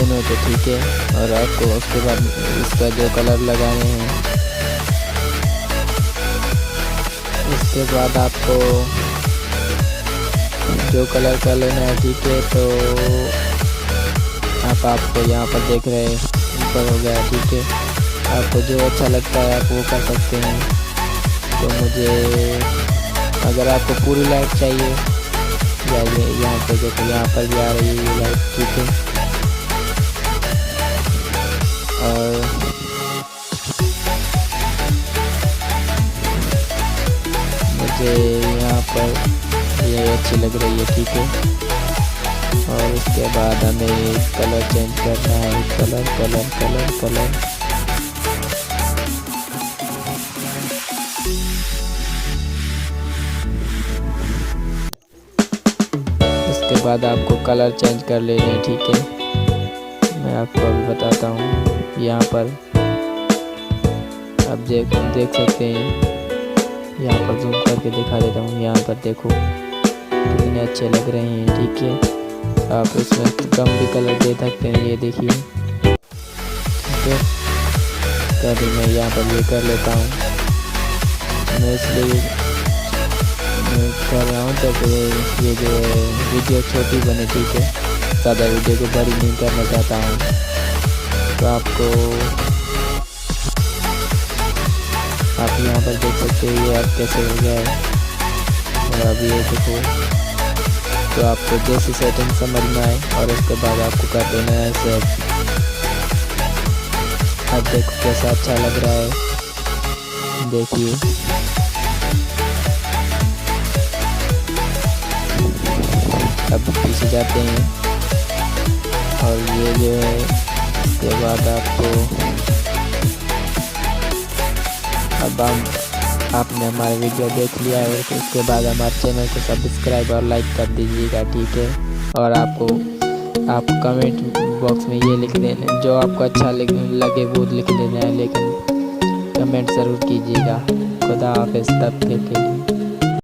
दोनों तो ठीक है। और आपको उसके बाद इसका जो कलर लगाने हैं, इसके बाद आपको जो कलर का लेना है, ठीक है। तो आपको यहाँ पर देख रहे हैं ऊपर हो गया, ठीक है। आपको जो अच्छा लगता है आप वो कर सकते हैं। तो मुझे अगर आपको पूरी लाइट चाहिए, जाइए यहाँ पे देखो, यहाँ पर भी आ रही है ये लाइट, ठीक है। और मुझे यहाँ पर ये अच्छी लग रही है, ठीक है। और उसके बाद हमें कलर चेंज करना है, कलर कलर कलर कलर। उसके बाद आपको कलर चेंज कर लेने हैं, ठीक है। मैं आपको अभी बताता हूँ। यहाँ पर आप देख सकते हैं, यहाँ पर जूम करके दिखा देता हूँ। यहाँ पर देखो कितने अच्छे लग रहे हैं, ठीक है। आप इसमें कम भी कलर दे सकते हैं, ये देखिए, ठीक है। तो अभी मैं यहाँ पर ये कर लेता हूँ। मैं इसलिए कर रहा हूँ तो ये जो वीडियो छोटी बने, ठीक है। ज़्यादा वीडियो को बड़ी नहीं करना चाहता हूँ। तो आपको आप यहाँ पर देख सकते हैं ये अब कैसे हो गया है। और अभी ये देखो, तो आपको जैसी सेटिंग समझ में आए और उसके बाद आपको कर देना है सेव। अब देखो कैसा अच्छा लग रहा है, देखिए। अब पीछे जाते हैं और ये जो है, इसके बाद आपको आपने हमारा वीडियो देख लिया है, तो उसके बाद हमारे चैनल को सब्सक्राइब और लाइक कर दीजिएगा, ठीक है। और आप कमेंट बॉक्स में ये लिख देना, जो आपको अच्छा लगे वो लिख देना है, लेकिन कमेंट ज़रूर कीजिएगा। खुदा हाफिज़ तब तक के लिए।